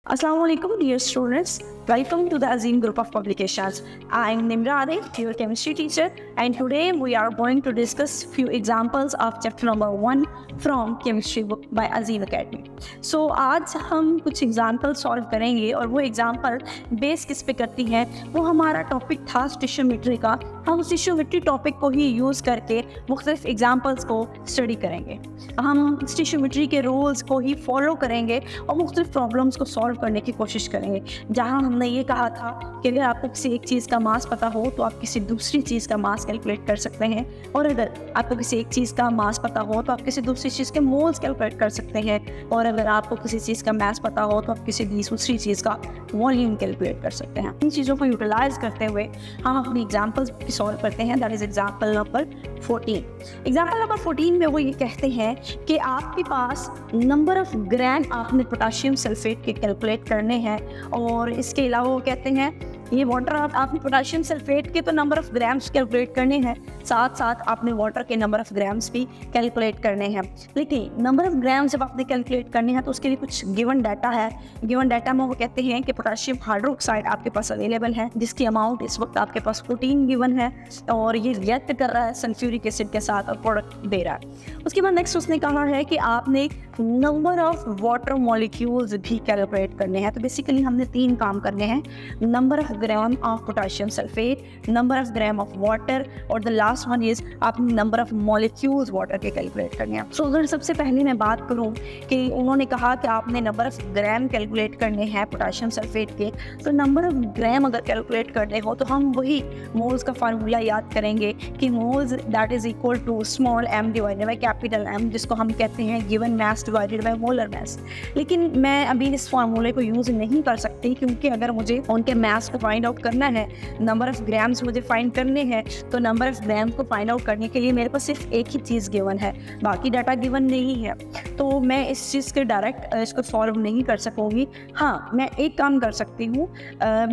Assalamu alaikum, dear students. Welcome to the Azim Group of Publications. I am Nimra Arif, your chemistry teacher, and today we are going to discuss few examples of chapter number 1 from chemistry book by Azim Academy. So आज हम कुछ example solve करेंगे और वो example base किस पे करती है, वो हमारा टॉपिक था स्टिशियोमेट्री का। हम स्टिशियोमेट्री टॉपिक को ही यूज़ करके मुख्तलिफ एग्जाम्पल्स को स्टडी करेंगे। हम स्टिशियोमेट्री के रूल्स को ही फॉलो करेंगे और मुख्तलिफ प्रॉब्लम्स को सॉल्व करने की कोशिश करेंगे। जहाँ हमने ये कहा था कि अगर आपको किसी एक चीज़ का मास पता हो तो आप किसी दूसरी चीज़ का मास कैलकुलेट कर सकते हैं, और अगर आपको किसी एक चीज़ का मास पता हो तो आप किसी दूसरी चीज़ के मोल्स कैलकुलेट कर सकते हैं, और अगर आपको किसी चीज़ का मास पता हो तो आप किसी दूसरी चीज़ का वॉल्यूम कैलकुलेट कर सकते हैं। इन चीज़ों को यूटिलाइज करते हुए हम अपनी एग्जाम्पल्स भी सॉल्व करते हैं। That is example number 14। Example number 14 में वो ये कहते हैं कि आपके पास नंबर ऑफ ग्राम आपने पोटाशियम सल्फेट के कैलकुलेट करने हैं, और इसके अलावा वो कहते हैं ये वाटर आपने पोटाशियम सल्फेट के तो नंबर ऑफ ग्राम्स कैलकुलेट करने हैं, साथ साथ आपने वाटर के नंबर ऑफ ग्राम्स भी कैलकुलेट करने हैं। लेकिन नंबर ऑफ ग्राम्स जब आपने कैलकुलेट करने हैं तो उसके लिए कुछ गिवन डाटा है। गिवन डाटा में वो कहते हैं कि पोटाशियम हाइड्रोक्साइड आपके पास अवेलेबल है, जिसकी अमाउंट इस वक्त आपके पास 14 गिवन है, और ये रिएक्ट कर रहा है सल्फ्यूरिक एसिड के साथ और प्रोडक्ट दे रहा है। उसके बाद नेक्स्ट उसने कहा है कि आपने नंबर ऑफ वाटर मॉलिक्यूल्स भी कैलकुलेट करने हैं। तो बेसिकली हमने 3 काम करने हैं, number of gram of potassium sulphate, number of gram of water, और द लास्ट वन इज आपने नंबर ऑफ मॉलिक्यूल्स वाटर के कैलकुलेट करने हैं। सो अगर सबसे पहले मैं बात करूं कि उन्होंने कहा कि आपने नंबर ऑफ ग्राम कैलकुलेट करने हैं पोटाशियम सल्फेट के, तो नंबर ऑफ ग्राम अगर कैलकुलेट करने हो तो हम वही मोल्स का फार्मूला याद करेंगे कि moles that is equal to small m divided by capital M, जिसको हम कहते हैं given mass divided by molar mass. लेकिन मैं अभी इस फार्मूले को यूज़ नहीं कर सकती, क्योंकि अगर मुझे उनके मास को फाइंड आउट करना है, नंबर ऑफ ग्राम्स मुझे फाइंड करने हैं, तो नंबर ऑफ ग्राम को फाइंड आउट करने के लिए मेरे पास सिर्फ एक ही चीज़ गिवन है, बाकी डाटा गिवन नहीं है। तो मैं इस चीज़ के डायरेक्ट इसको सॉल्व नहीं कर सकूँगी। हाँ, मैं एक काम कर सकती हूँ,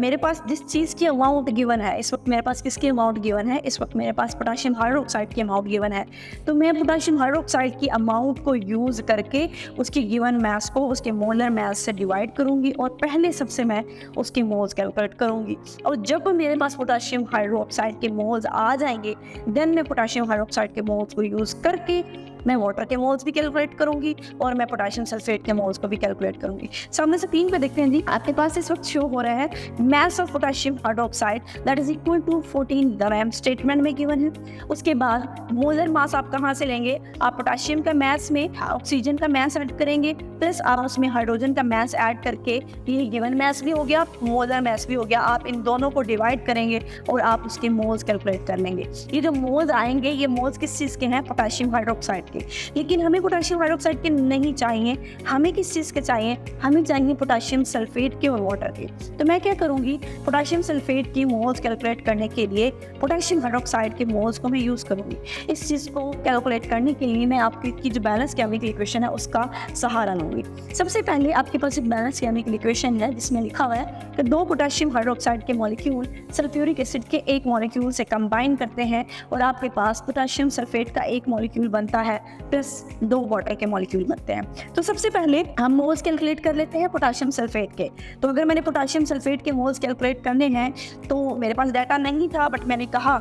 मेरे पास जिस चीज़ की अमाउंट गिवन है, इस वक्त मेरे पास किसकी अमाउंट गिवन है, इस वक्त मेरे पास पोटाशियम हाइड्रोक्साइड की अमाउंट गिवन है, तो मैं पोटाशियम हाइड्रोक्साइड की अमाउंट को यूज़ करके उसकी गिवन मास को उसके मोलर मास से डिवाइड करूँगी, और पहले सबसे मैं उसके मोल्स कैलकुलेट करूँगी। और जब मेरे पास पोटाशियम हाइड्रोक्साइड के मोल्स आ जाएंगे, देन मैं पोटाशियम हाइड्रोक्साइड के मोल्स को यूज़ करके मैं वाटर के मोल्स भी कैलकुलेट करूंगी, और मैं पोटाशियम सल्फेट के मोल्स को भी कैलकुलेट करूंगी। सामने से 3 पे देखते हैं जी, आपके पास इस वक्त शो हो रहा है mass of potassium hydroxide that is equal to 14 gram, statement में गिवन है। उसके बाद मोलर मास आप कहाँ से लेंगे, आप पोटाशियम का मास में ऑक्सीजन का मास ऐड करेंगे, प्लस आप उसमें हाइड्रोजन का मास ऐड करके ये गिवन मास भी हो गया, मोलर मास भी हो गया, आप इन दोनों को डिवाइड करेंगे और आप उसके मोल्स कैलकुलेट कर लेंगे। ये जो मोल्स आएंगे, ये मोल्स किस चीज़ के हैं, पोटाशियम हाइड्रोक्साइड के। लेकिन हमें पोटाशियम हाइड्रोक्साइड के नहीं चाहिए, हमें किस चीज़ के चाहिए, हमें चाहिए पोटाशियम सल्फेट के और वाटर के। तो मैं क्या करूँगी, पोटाशियम सल्फेट की मोल्स कैलकुलेट करने के लिए पोटाशियम हाइड्रोक्साइड के मोल्स को मैं यूज़ करूँगी। इस चीज़ को कैलकुलेट करने के लिए मैं आपकी जो बैलेंस केमिकल इक्वेशन है उसका सहारा लूँगी। सबसे पहले आपके पास एक बैलेंस केमिकल इक्वेशन है जिसमें लिखा हुआ है कि 2 पोटाशियम हाइड्रोक्साइड के मॉलिक्यूल सल्फ्यूरिक एसिड के एक मॉलिक्यूल से कंबाइन करते हैं, और आपके पास पोटाशियम सल्फेट का एक मॉलिक्यूल बनता है, प्लस 2 वाटर के मॉलिक्यूल बनते हैं। तो सबसे पहले हम मोल्स कैलकुलेट कर लेते हैं पोटाशियम सल्फेट के। तो अगर मैंने पोटाशियम सल्फेट के मोल्स कैलकुलेट करने हैं, तो मेरे पास डाटा नहीं था, बट मैंने कहा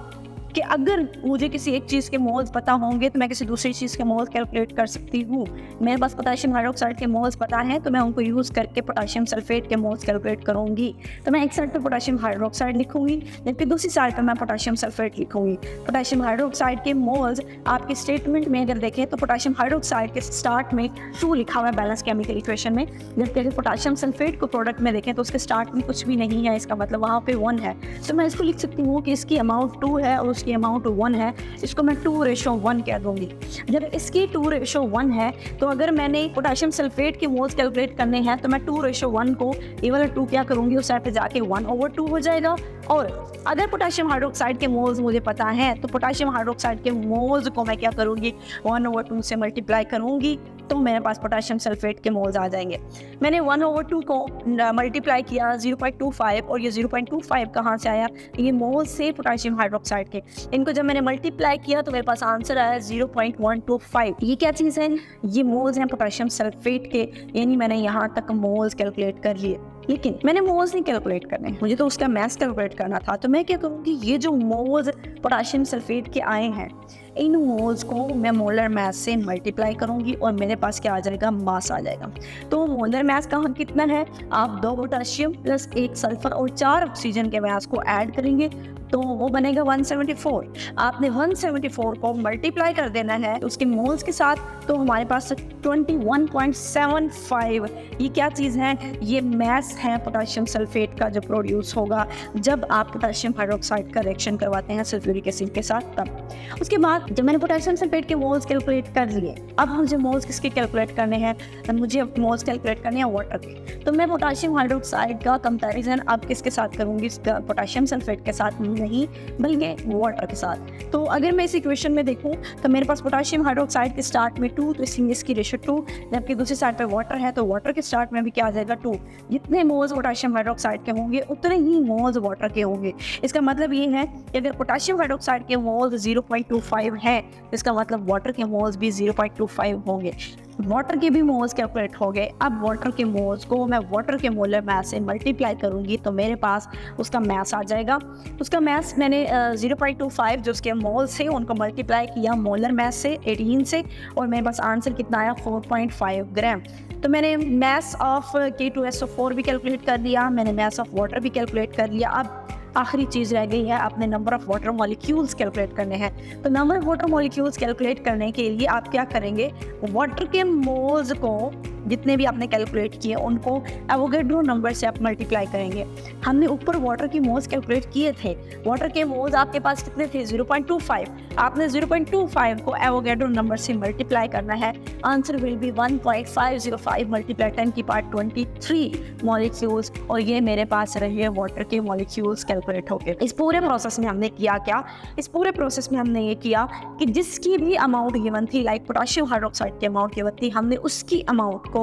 कि अगर मुझे किसी एक चीज़ के मोल्स पता होंगे तो मैं किसी दूसरी चीज़ के मोल्स कैलकुलेट कर सकती हूँ। मेरे पास पोटाशियम हाइड्रोक्साइड के मोल्स पता हैं, तो मैं उनको यूज़ करके पोटाशियम सल्फेट के मोल्स कैलकुलेट करूँगी। तो मैं एक साइड पर पोटाशियम हाइड्रोक्साइड लिखूँगी, जबकि दूसरी साइड पर मैं पोटाशियम सल्फेट लिखूँगी। पोटाशियम हाइड्रोक्साइड के मोल्स आपके स्टेटमेंट में अगर देखें तो पोटाशियम हाइड्रोक्साइड के स्टार्ट में 2 लिखा हुआ है बैलेंस केमिकल इक्वेशन में, जबकि अगर पोटाशियम सल्फेट को प्रोडक्ट में देखें तो उसके स्टार्ट में कुछ भी नहीं है, इसका मतलब वहाँ पे 1 है। तो मैं इसको लिख सकती हूँ कि इसकी अमाउंट 2 है और उसकी अमाउंट 1 है, इसको मैं 2:1 कह दूंगी। जब इसकी 2:1 है, तो अगर मैंने पोटाशियम सल्फेट के मोल्स कैलकुलेट करने हैं तो मैं 2:1 को ये वाला 2 क्या करूंगी, उस साइड पे जाके 1/2 हो जाएगा। और अगर पोटाशियम हाइड्रोक्साइड के मोल्स मुझे पता है, तो पोटाशियम हाइड्रोक्साइड के मोल्स को मैं क्या करूंगी, 1/2 से मल्टीप्लाई करूंगी, तो मेरे पास पोटेशियम सल्फेट के मोल्स आ जाएंगे। मैंने 1/2 को मल्टीप्लाई किया 0.25, और ये 0.25 कहाँ से आया, ये मोल्स से पोटेशियम हाइड्रोक्साइड के। इनको जब मैंने मल्टीप्लाई किया तो मेरे पास आंसर आया 0.125। ये क्या चीज़ है, ये मोल्स हैं पोटेशियम सल्फेट के, यानी मैंने यहाँ तक मोल्स कैलकुलेट कर लिए। लेकिन मैंने मोल्स नहीं कैलकुलेट करने, मुझे तो उसका मैथ कैलकुलेट करना था। तो मैं क्या करूँगी, ये जो मोल्स पोटेशियम सल्फेट के आए हैं, इन मोल्स को मैं मोलर मास से मल्टीप्लाई करूँगी और मेरे पास क्या आ जाएगा, मास आ जाएगा। तो मोलर मास का कितना है, आप 2 पोटेशियम प्लस 1 सल्फर और 4 ऑक्सीजन के मास को ऐड करेंगे तो वो बनेगा 174। आपने 174 को मल्टीप्लाई कर देना है उसके मोल्स के साथ, तो हमारे पास 21.75। ये क्या चीज़ है, ये मैस है पोटेशियम सल्फेट का जो प्रोड्यूस होगा जब आप पोटेशियम हाइड्रोक्साइड का रिएक्शन करवाते हैं सल्फ्यूरिक एसिड के साथ। तब उसके बाद जब मैंने पोटेशियम सल्फेट के मोल्स कैलकुलेट कर लिए, अब मुझे मोल्स किसके कैलकुलेट करने हैं, मुझे मोल्स कैलकुलेट करने हैं वाटर के। तो मैं पोटेशियम हाइड्रोक्साइड का कंपैरिजन अब किसके साथ करूँगी, पोटेशियम सल्फेट के साथ नहीं बल्कि वाटर के साथ। तो अगर मैं इस इक्वेशन में देखूं तो मेरे पास पोटेशियम हाइड्रोक्साइड के स्टार्ट में 2, तो इसलिए इसकी रेशो 2, जबकि दूसरी साइड पे वाटर है तो वाटर के स्टार्ट में भी क्या आ जाएगा 2। जितने मोल्स पोटेशियम हाइड्रोक्साइड के होंगे उतने ही मोल्स वाटर के होंगे। इसका मतलब ये है कि अगर पोटेशियम हाइड्रोक्साइड के मोल्स 0.25 है तो इसका मतलब वाटर के मोल्स भी 0.25 होंगे। वाटर के भी मोल्स कैलकुलेट हो गए। अब वाटर के मोल्स को मैं वाटर के मोलर मास से मल्टीप्लाई करूंगी तो मेरे पास उसका मास आ जाएगा। उसका मास मैंने 0.25 जो उसके मोल्स थे उनको मल्टीप्लाई किया मोलर मास से 18 से, और मेरे पास आंसर कितना आया 4.5 ग्राम। तो मैंने मास ऑफ K2SO4 भी कैलकुलेट कर लिया, मैंने मास ऑफ वाटर भी कैलकुलेट कर लिया। अब आखिरी चीज़ रह गई है, अपने number of water molecules calculate करने हैं। तो number of water molecules calculate करने के लिए आप क्या करेंगे, वाटर के मोल्स को जितने भी आपने कैलकुलेट किए उनको एवोगैड्रो नंबर से आप मल्टीप्लाई करेंगे। हमने ऊपर वाटर की मोल्स कैलकुलेट किए थे, वाटर के मोल्स आपके पास कितने थे 0.25, आपने 0.25 को एवोगैड्रो नंबर से मल्टीप्लाई करना है। Answer will be 1.505 multiply 10⁻23 molecules, और ये मेरे पास रहे वाटर के मॉलिक्यूल्स कैलकुलेट हो गए। इस पूरे प्रोसेस में हमने किया क्या, इस पूरे प्रोसेस में हमने ये किया कि जिसकी भी अमाउंट गिवन थी, लाइक पोटेशियम हाइड्रोक्साइड की अमाउंट गिवन थी, हमने उसकी अमाउंट को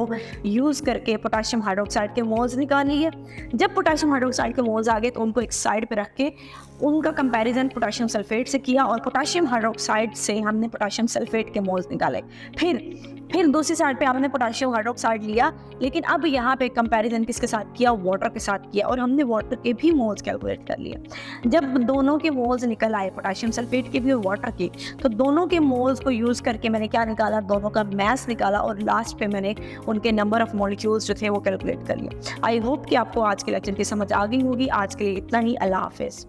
यूज़ करके पोटेशियम हाइड्रोक्साइड के मोल्स निकाल लिए। जब पोटेशियम हाइड्रोक्साइड के मोल्स आ गए तो उनको एक साइड पे रख के उनका कंपैरिजन पोटेशियम सल्फेट से किया, और पोटेशियम हाइड्रोक्साइड से हमने पोटेशियम सल्फेट के मोल्स निकाले। फिर दूसरी साइड पे हमने पोटेशियम हाइड्रोक्साइड लिया, लेकिन अब यहाँ पे कंपैरिजन किसके साथ किया, वाटर के साथ किया, और हमने वाटर के भी मोल्स कैलकुलेट कर लिए। जब दोनों के मोल्स निकल आए, पोटेशियम सल्फेट के भी और वाटर के, तो दोनों के मोल्स को यूज़ करके मैंने क्या निकाला, दोनों का मास निकाला, और लास्ट पे मैंने उनके नंबर ऑफ मॉलिक्यूल्स जो थे वो कैलकुलेट कर लिया। आई होप कि आपको आज के लेक्चर की समझ आ गई होगी। आज के लिए इतना ही, अल्लाह हाफिज़।